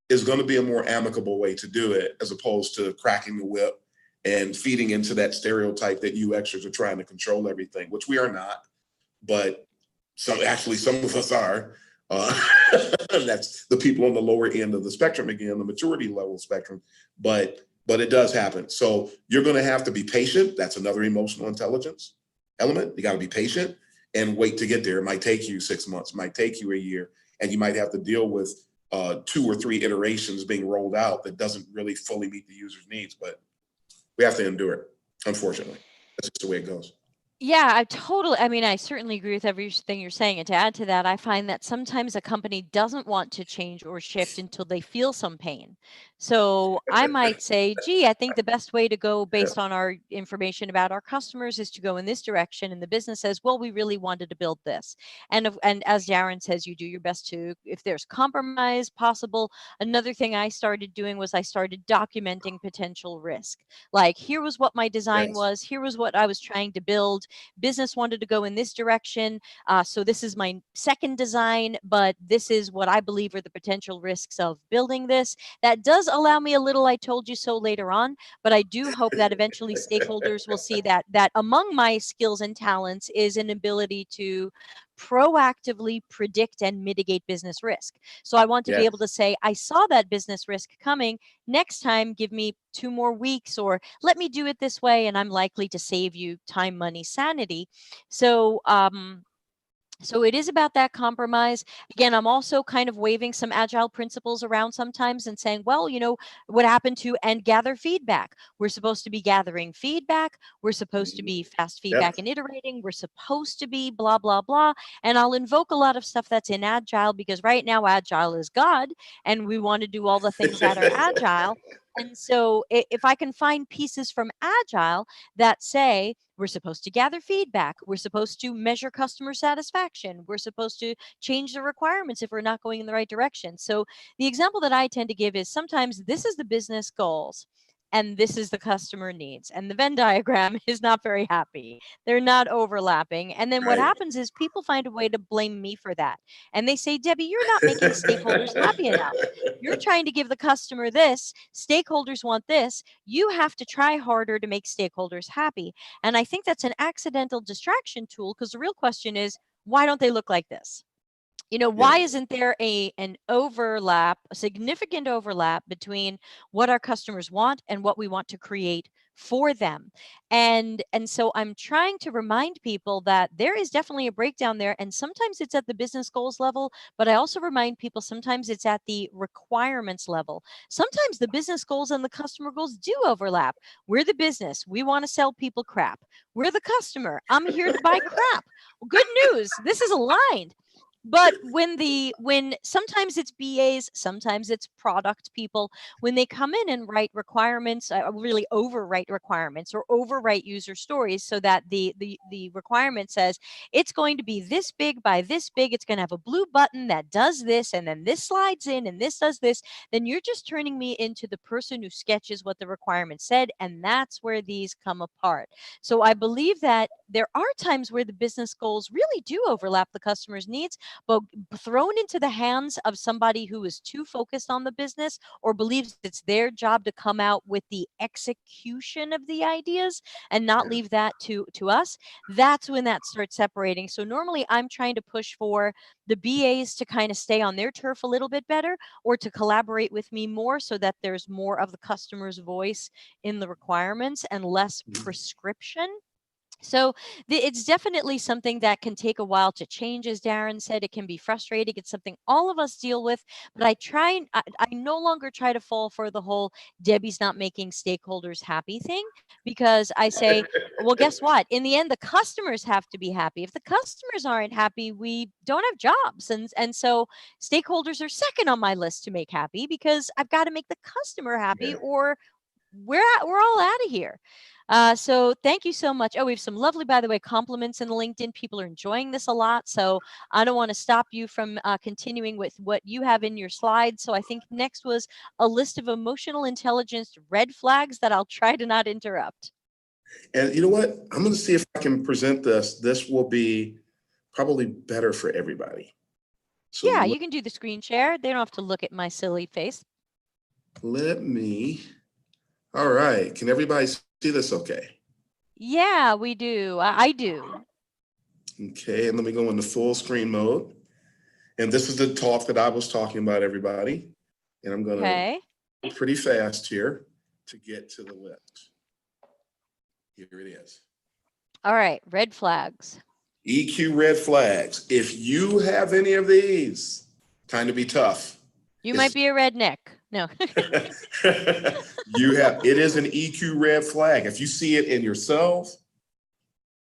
is going to be a more amicable way to do it, as opposed to cracking the whip and feeding into that stereotype that UXers are trying to control everything, which we are not, but some of us are. That's the people on the lower end of the spectrum, again, the maturity level spectrum, but it does happen. So you're going to have to be patient. That's another emotional intelligence element. You got to be patient and wait to get there. It might take you 6 months, it might take you a year, and you might have to deal with 2 or 3 iterations being rolled out that doesn't really fully meet the user's needs, but we have to endure it, unfortunately. That's just the way it goes. Yeah, I mean, I certainly agree with everything you're saying. And to add to that, I find that sometimes a company doesn't want to change or shift until they feel some pain. So I might say, gee, I think the best way to go Yeah. based on our information about our customers is to go in this direction. And the business says, well, we really wanted to build this. And as Darren says, you do your best to, if there's compromise possible. Another thing I started doing was I started documenting potential risk. Like, here was what my design Yes. was, here was what I was trying to build. Business wanted to go in this direction. So this is my second design, but this is what I believe are the potential risks of building this. That does allow me a little I told you so later on, but I do hope that eventually stakeholders will see that among my skills and talents is an ability to proactively predict and mitigate business risk. So I want to be able Yes. to say, I saw that business risk coming. Next time, give me 2 more weeks, or let me do it this way, and I'm likely to save you time, money, sanity. So, so it is about that compromise. Again, I'm also kind of waving some agile principles around sometimes and saying, well, what happened to and gather feedback? We're supposed to be gathering feedback. We're supposed to Mhm. be fast Yep. feedback and iterating. We're supposed to be blah, blah, blah. And I'll invoke a lot of stuff that's in agile, because right now agile is God and we want to do all the things that are agile. And so if I can find pieces from agile that say, we're supposed to gather feedback. We're supposed to measure customer satisfaction. We're supposed to change the requirements if we're not going in the right direction. So the example that I tend to give is, sometimes this is the business goals and this is the customer needs. And the Venn diagram is not very happy. They're not overlapping. And then what Right. happens is people find a way to blame me for that. And they say, Debbie, you're not making stakeholders happy enough. You're trying to give the customer this, stakeholders want this. You have to try harder to make stakeholders happy. And I think that's an accidental distraction tool, because the real question is, why don't they look like this? Yeah. Why isn't there an overlap, a significant overlap between what our customers want and what we want to create for them? And so I'm trying to remind people that there is definitely a breakdown there, and sometimes it's at the business goals level, but I also remind people sometimes it's at the requirements level. Sometimes the business goals and the customer goals do overlap. We're the business, we want to sell people crap. We're the customer, I'm here to buy crap. Well, good news, this is aligned. But when sometimes it's BAs, sometimes it's product people, when they come in and write requirements, really overwrite requirements or overwrite user stories, so that the requirement says it's going to be this big by this big, it's going to have a blue button that does this, and then this slides in and this does this, then you're just turning me into the person who sketches what the requirement said, and that's where these come apart. So I believe that there are times where the business goals really do overlap the customer's needs, but thrown into the hands of somebody who is too focused on the business or believes it's their job to come out with the execution of the ideas and not Yeah. leave that to us, that's when that starts separating. So normally I'm trying to push for the BAs to kind of stay on their turf a little bit better, or to collaborate with me more, so that there's more of the customer's voice in the requirements and less Mhm. prescription. So it's definitely something that can take a while to change. As Darren said, it can be frustrating. It's something all of us deal with. But I no longer try to fall for the whole Debbie's not making stakeholders happy thing, because I say, well, guess what? In the end, the customers have to be happy. If the customers aren't happy, we don't have jobs. And so stakeholders are second on my list to make happy, because I've got to make the customer happy, Yeah. or we're all out of here. So thank you so much. Oh, we have some lovely, by the way, compliments in the LinkedIn. People are enjoying this a lot. So I don't want to stop you from continuing with what you have in your slides. So I think next was a list of emotional intelligence red flags that I'll try to not interrupt. And you know what? I'm going to see if I can present this. This will be probably better for everybody. So Yeah, you can do the screen share. They don't have to look at my silly face. let me. All right. Can everybody see this okay? Yeah, we do. I do. Okay. And let me go into full screen mode. And this is the talk that I was talking about, everybody. And I'm going Okay. to pretty fast here to get to the list. Here it is. All right. Red flags. EQ red flags. If you have any of these, time to be tough. You might be a redneck. No. It is an EQ red flag. If you see it in yourself,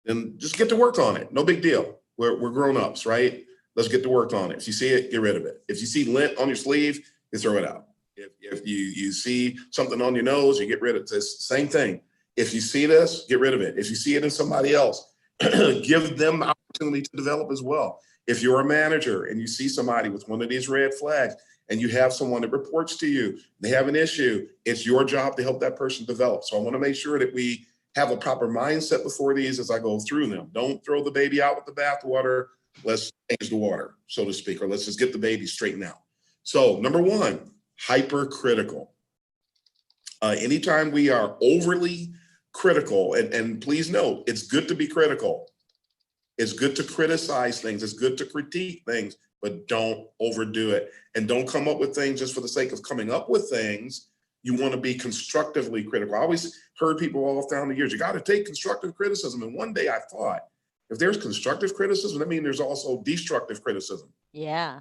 then just get to work on it. No big deal. We're grown-ups, right? Let's get to work on it. If you see it, get rid of it. If you see lint on your sleeve, you throw it out. If you see something on your nose, you get rid of it. It's the same thing. If you see this, get rid of it. If you see it in somebody else, give them the opportunity to develop as well. If you're a manager and you see somebody with one of these red flags and you have someone that reports to you, they have an issue, it's your job to help that person develop. So I want to make sure that we have a proper mindset before these as I go through them. Don't throw the baby out with the bathwater. Let's change the water, so to speak, or let's just get the baby straightened out. So number one, hypercritical. Anytime we are overly critical, and please note, it's good to be critical. It's good to criticize things. It's good to critique things, but don't overdo it. And don't come up with things just for the sake of coming up with things. You want to be constructively critical. I always heard people all down the years, you got to take constructive criticism. And one day I thought, if there's constructive criticism, that means there's also destructive criticism. Yeah.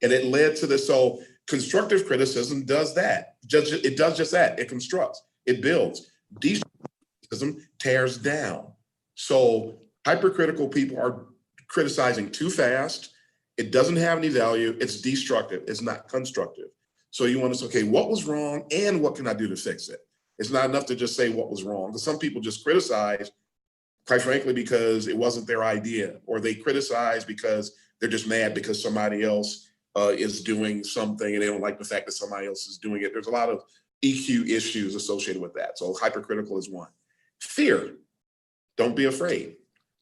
And it led to this. So constructive criticism does that. It does just that. It constructs, it builds. Destructive criticism tears down. So hypercritical people are criticizing too fast. It doesn't have any value. It's destructive. It's not constructive. So you want to say, okay, what was wrong and what can I do to fix it? It's not enough to just say what was wrong. Because some people just criticize, quite frankly, because it wasn't their idea, or they criticize because they're just mad because somebody else is doing something and they don't like the fact that somebody else is doing it. There's a lot of EQ issues associated with that. So hypercritical is one. Fear. Don't be afraid.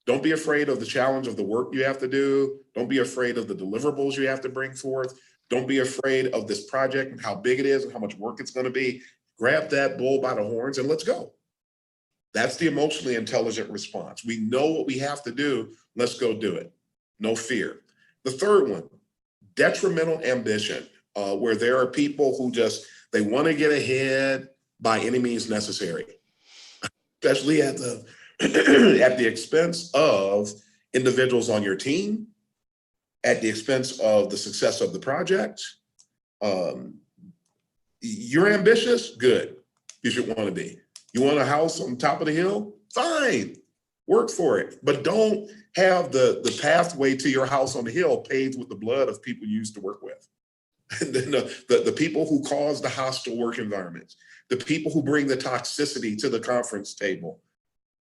Don't be afraid of the challenge of the work you have to do. Don't be afraid of the deliverables you have to bring forth. Don't be afraid of this project and how big it is and how much work it's going to be. Grab that bull by the horns and let's go. That's the emotionally intelligent response. We know what we have to do. Let's go do it. No fear. The third one, detrimental ambition, where there are people who they want to get ahead by any means necessary, especially at the at the expense of individuals on your team, at the expense of the success of the project. You're ambitious? Good. You should want to be. You want a house on top of the hill? Fine. Work for it. But don't have the pathway to your house on the hill paved with the blood of people you used to work with. the people who cause the hostile work environments, the people who bring the toxicity to the conference table,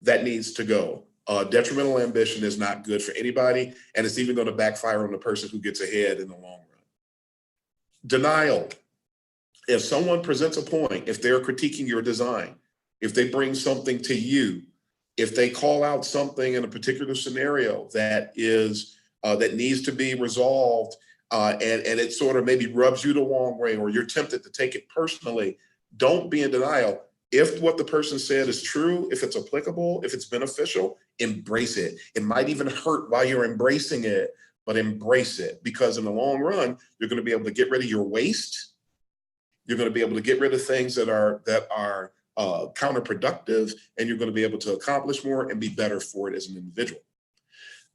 that needs to go. Detrimental ambition is not good for anybody, and it's even going to backfire on the person who gets ahead in the long run. Denial. If someone presents a point, if they're critiquing your design, if they bring something to you, if they call out something in a particular scenario that needs to be resolved, and it sort of maybe rubs you the wrong way, or you're tempted to take it personally, don't be in denial. If what the person said is true, if it's applicable, if it's beneficial, embrace it. It might even hurt while you're embracing it, but embrace it, because in the long run, you're going to be able to get rid of your waste. You're going to be able to get rid of things that are counterproductive, and you're going to be able to accomplish more and be better for it as an individual.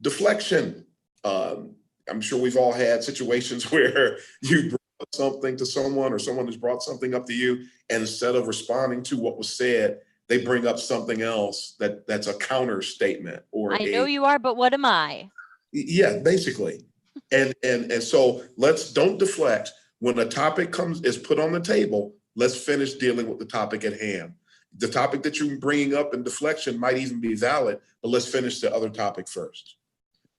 Deflection. I'm sure we've all had situations where you brought something to someone, or someone has brought something up to you, and instead of responding to what was said, they bring up something else that's a counter statement. Or I know you are, but what am I? Yeah, basically. And so don't deflect. When a topic is put on the table, let's finish dealing with the topic at hand. The topic that you're bringing up in deflection might even be valid, but let's finish the other topic first.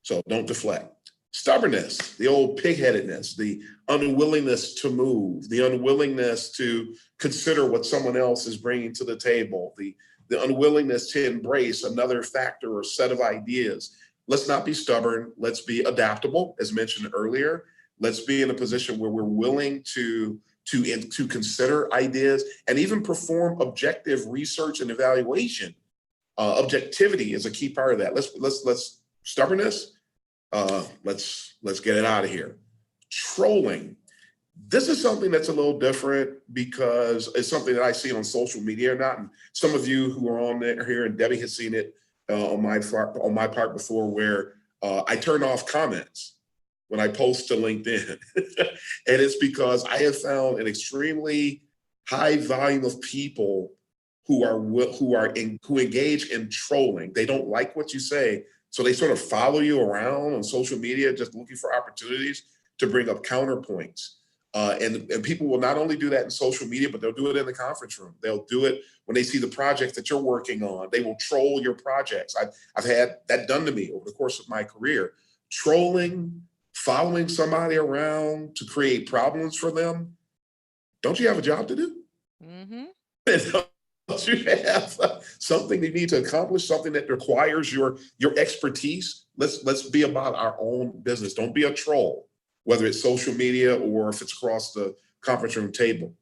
So don't deflect. Stubbornness, the old pigheadedness, the unwillingness to move, the unwillingness to consider what someone else is bringing to the table, the unwillingness to embrace another factor or set of ideas. Let's not be stubborn. Let's be adaptable, as mentioned earlier. Let's be in a position where we're willing to consider ideas and even perform objective research and evaluation. Objectivity is a key part of that. Let's stubbornness. Let's get it out of here. Trolling. This is something that's a little different because it's something that I see on social media or not. And some of you who are on there here, and Debbie has seen it on my part before, where I turn off comments when I post to LinkedIn. And it's because I have found an extremely high volume of people who engage in trolling. They don't like what you say, so they sort of follow you around on social media, just looking for opportunities to bring up counterpoints. And people will not only do that in social media, but they'll do it in the conference room. They'll do it when they see the projects that you're working on. They will troll your projects. I've had that done to me over the course of my career. Trolling, following somebody around to create problems for them. Don't you have a job to do? Mm-hmm. Don't you have something you need to accomplish, something that requires your expertise? Let's be about our own business. Don't be a troll, whether it's social media or if it's across the conference room table.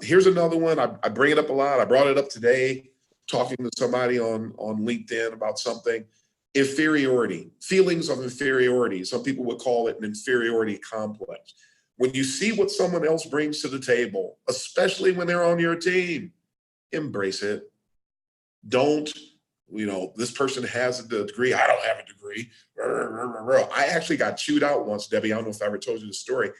Here's another one. I bring it up a lot. I brought it up today, talking to somebody on LinkedIn about something. Inferiority, feelings of inferiority. Some people would call it an inferiority complex. When you see what someone else brings to the table, especially when they're on your team, embrace it. Don't, this person has a degree. I don't have a degree. I actually got chewed out once, Debbie. I don't know if I ever told you the story.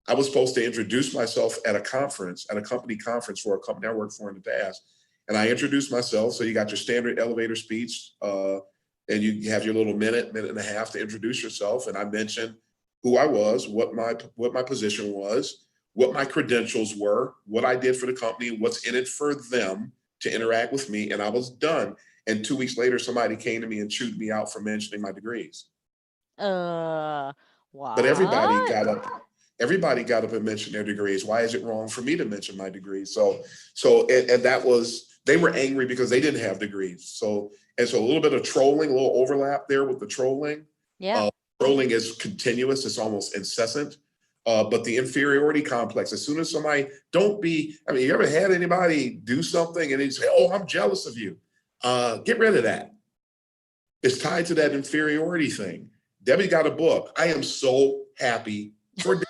I was supposed to introduce myself at a conference, at a company conference for a company I worked for in the past. And I introduced myself. So you got your standard elevator speech, and you have your little minute and a half to introduce yourself. And I mentioned who I was, what my position was, what my credentials were, what I did for the company, what's in it for them to interact with me. And I was done. And 2 weeks later, somebody came to me and chewed me out for mentioning my degrees. What? But everybody got up and mentioned their degrees. Why is it wrong for me to mention my degrees? So that was, they were angry because they didn't have degrees. So a little bit of trolling, a little overlap there with the trolling. Yeah. Trolling is continuous. It's almost incessant. But the inferiority complex, as soon as somebody, you ever had anybody do something and they say, oh, I'm jealous of you. Get rid of that. It's tied to that inferiority thing. Debbie got a book. I am so happy for the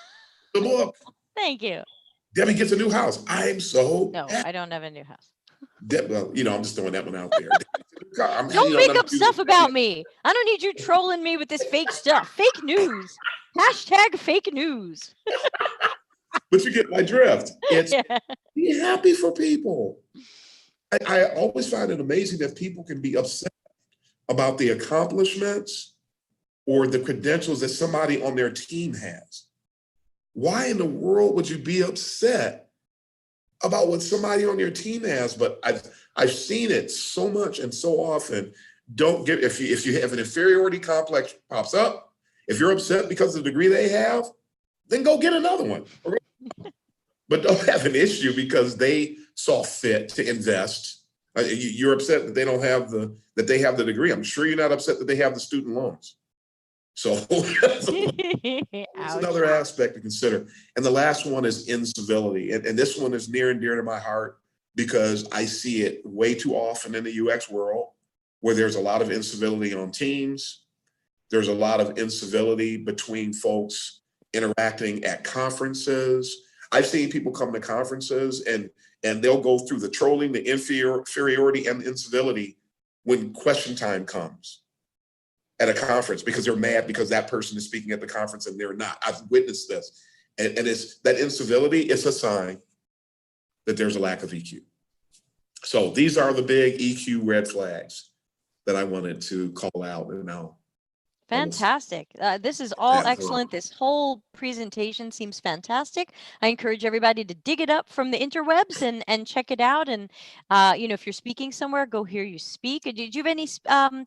book. Thank you. Debbie gets a new house. I'm so happy. I don't have a new house. I'm just throwing that one out there. Don't make up stuff about me. I don't need you trolling me with this fake stuff. Fake news. Hashtag fake news. But you get my drift. It's be happy for people. I always find it amazing that people can be upset about the accomplishments or the credentials that somebody on their team has. Why in the world would you be upset about what somebody on your team has? But I've seen it so much and so often. Don't get, if you have an inferiority complex pops up, if you're upset because of the degree they have, then go get another one. But don't have an issue because they saw fit to invest. You're upset that they don't have that they have the degree. I'm sure you're not upset that they have the student loans. So that's another aspect to consider. And the last one is incivility. And this one is near and dear to my heart because I see it way too often in the UX world where there's a lot of incivility on teams. There's a lot of incivility between folks interacting at conferences. I've seen people come to conferences and they'll go through the trolling, the inferiority, and the incivility when question time comes at a conference because they're mad because that person is speaking at the conference and they're not. I've witnessed this. And it's that incivility, it's a sign that there's a lack of EQ. So these are the big EQ red flags that I wanted to call out and now. Fantastic. This is all excellent. This whole presentation seems fantastic. I encourage everybody to dig it up from the interwebs and check it out. And, if you're speaking somewhere, go hear you speak. Do you have any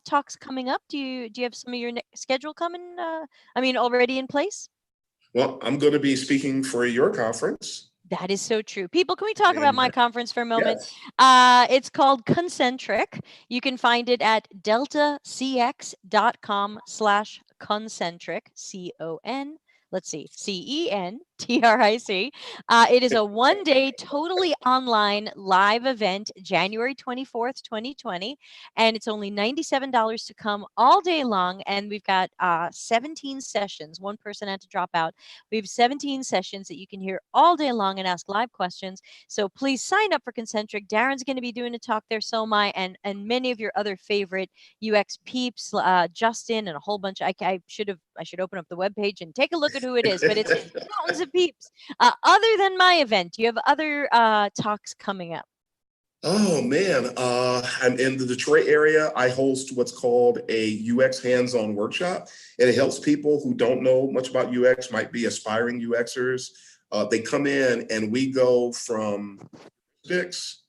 talks coming up? Do you have some of your schedule coming? Already in place? Well, I'm going to be speaking for your conference. That is so true. People, can we talk about my conference for a moment? Yes. It's called Concentric. You can find it at deltacx.com/concentric, CON. Let's see, CENTRIC. It is a one-day, totally online live event, January 24th, 2020. And it's only $97 to come all day long. And we've got 17 sessions. One person had to drop out. We have 17 sessions that you can hear all day long and ask live questions. So please sign up for Concentric. Darren's going to be doing a talk there, so am I, and many of your other favorite UX peeps, Justin, and a whole bunch. I should open up the webpage and take a look at who it is, but it's mountains of peeps. Other than my event, do you have other talks coming up? Oh man, I'm in the Detroit area. I host what's called a UX hands-on workshop, and it helps people who don't know much about UX, might be aspiring UXers. They come in and we go from fix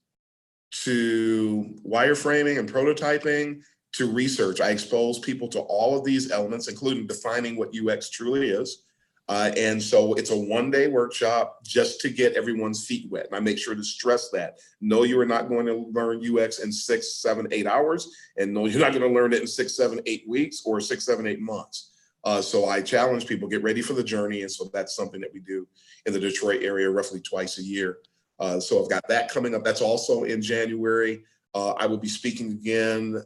to wireframing and prototyping to research. I expose people to all of these elements, including defining what UX truly is. And so it's a one-day workshop just to get everyone's feet wet. And I make sure to stress that. No, you are not going to learn UX in 6, 7, 8 hours. And no, you're not going to learn it in 6, 7, 8 weeks or 6, 7, 8 months. So I challenge people, get ready for the journey. And so that's something that we do in the Detroit area roughly twice a year. So I've got that coming up. That's also in January. I will be speaking again.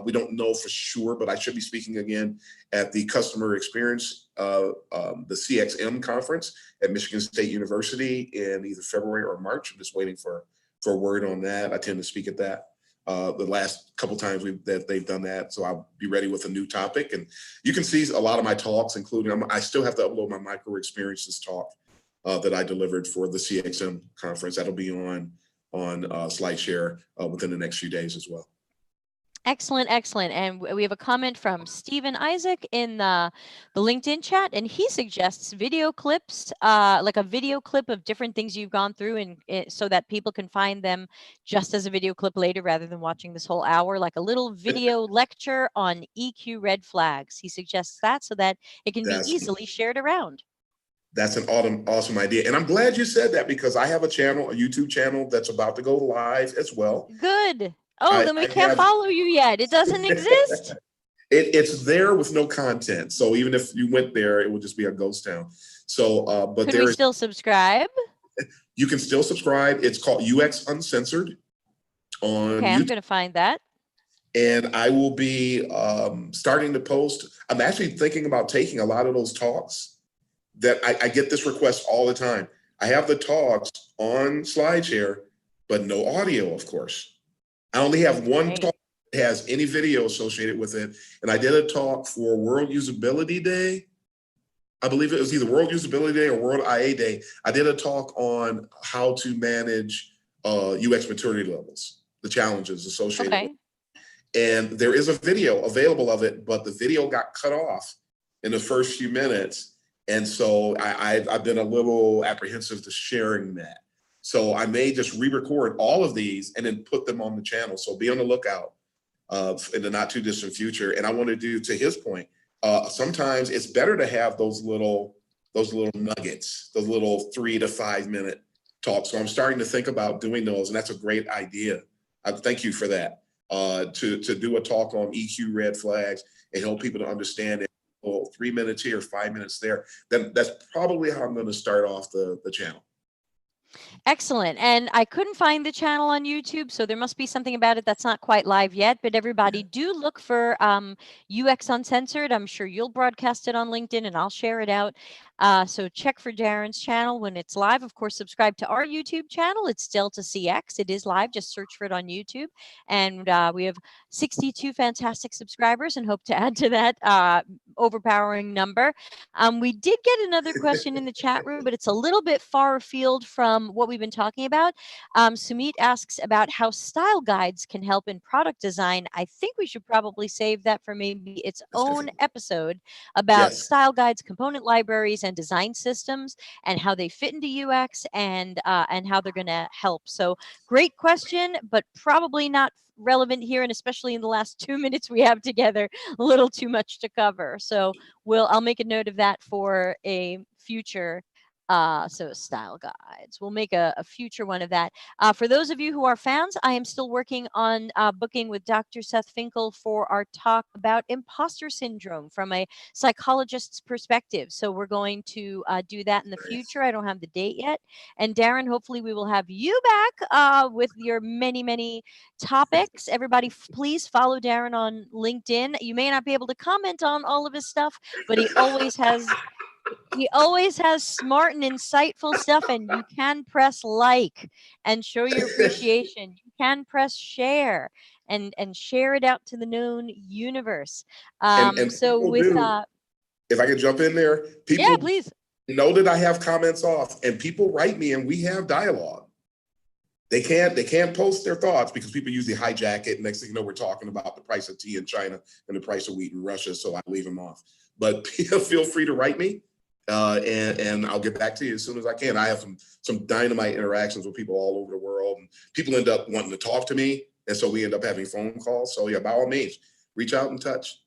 We don't know for sure, but I should be speaking again at the Customer Experience, the CXM conference at Michigan State University in either February or March. I'm just waiting for word on that. I tend to speak at that the last couple times that they've done that. So I'll be ready with a new topic. And you can see a lot of my talks, including I still have to upload my micro experiences talk that I delivered for the CXM conference. That'll be on SlideShare within the next few days as well. Excellent, excellent. And we have a comment from Stephen Isaac in the LinkedIn chat, and he suggests video clips, like a video clip of different things you've gone through, and so that people can find them just as a video clip later rather than watching this whole hour, like a little video lecture on EQ red flags. He suggests that so that it can be easily shared around. That's an awesome idea. And I'm glad you said that because I have a channel, a YouTube channel that's about to go live as well. Good. Oh, then we can't follow you yet. It doesn't exist. It's there with no content. So even if you went there, it would just be a ghost town. So, but Could we still subscribe? You can still subscribe. It's called UX Uncensored on Okay, YouTube. I'm going to find that. And I will be starting to post. I'm actually thinking about taking a lot of those talks that I get this request all the time. I have the talks on SlideShare, but no audio, of course. I only have one talk that has any video associated with it. And I did a talk for World Usability Day. I believe it was either World Usability Day or World IA Day. I did a talk on how to manage UX maturity levels, the challenges associated with it. And there is a video available of it, but the video got cut off in the first few minutes. And so I've been a little apprehensive to sharing that. So I may just re-record all of these and then put them on the channel. So be on the lookout in the not too distant future. And I want to do, to his point, sometimes it's better to have those little nuggets, those little 3 to 5 minute talks. So I'm starting to think about doing those, and that's a great idea. Thank you for that. To do a talk on EQ red flags and help people to understand it. 3 minutes here, 5 minutes there. Then that's probably how I'm going to start off the channel. Excellent. And I couldn't find the channel on YouTube, so there must be something about it that's not quite live yet. But everybody do look for UX Uncensored. I'm sure you'll broadcast it on LinkedIn and I'll share it out. So check for Darren's channel when it's live. Of course, subscribe to our YouTube channel. It's Delta CX. It is live. Just search for it on YouTube. And we have 62 fantastic subscribers and hope to add to that overpowering number. We did get another question in the chat room, but it's a little bit far afield from what we've been talking about. Sumit asks about how style guides can help in product design. I think we should probably save that for maybe its own episode about style guides, component libraries, and design systems, and how they fit into UX and how they're going to help. So great question, but probably not relevant here, and especially in the last 2 minutes we have together, a little too much to cover. So I'll make a note of that for a future. So style guides. We'll make a future one of that. For those of you who are fans, I am still working on booking with Dr. Seth Finkel for our talk about imposter syndrome from a psychologist's perspective. So we're going to do that in the future. I don't have the date yet. And Darren, hopefully we will have you back with your many, many topics. Everybody, please follow Darren on LinkedIn. You may not be able to comment on all of his stuff, but he always has smart and insightful stuff, and you can press like and show your appreciation. You can press share and share it out to the known universe. So with if I could jump in there, people please know that I have comments off, and people write me and we have dialogue. They can't post their thoughts because people usually hijack it. Next thing you know, we're talking about the price of tea in China and the price of wheat in Russia. So I leave them off. But feel free to write me, and I'll get back to you as soon as I can. I have some dynamite interactions with people all over the world, and people end up wanting to talk to me, and so we end up having phone calls. So yeah, by all means, reach out and touch.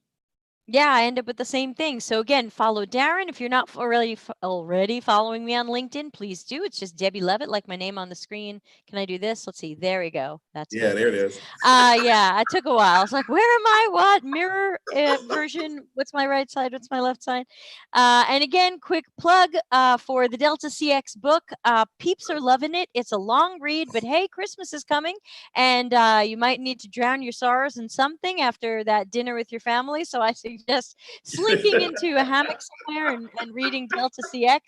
Yeah, I end up with the same thing. So again, follow Darren. If you're not already following me on LinkedIn, please do. It's just Debbie Levitt, like my name on the screen. Can I do this? Let's see. There we go. That's Yeah, there it is. yeah, it took a while. I was like, where am I? What mirror version? What's my right side? What's my left side? And again, quick plug for the Delta CX book. Peeps are loving it. It's a long read, but hey, Christmas is coming, and you might need to drown your sorrows in something after that dinner with your family. So I suggest slinking into a hammock somewhere and reading Delta CX.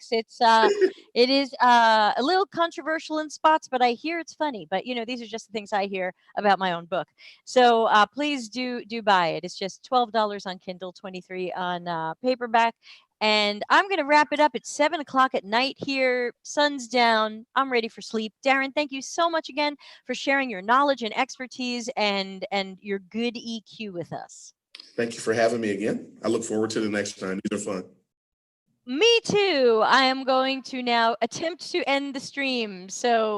It is a little controversial in spots, but I hear it's funny. But these are just the things I hear about my own book. So please do buy it. It's just $12 on Kindle, $23 on paperback. And I'm going to wrap it up at 7 o'clock at night here. Sun's down. I'm ready for sleep. Darren, thank you so much again for sharing your knowledge and expertise and your good EQ with us. Thank you for having me again. I look forward to the next time. These are fun. Me too. I am going to now attempt to end the stream. So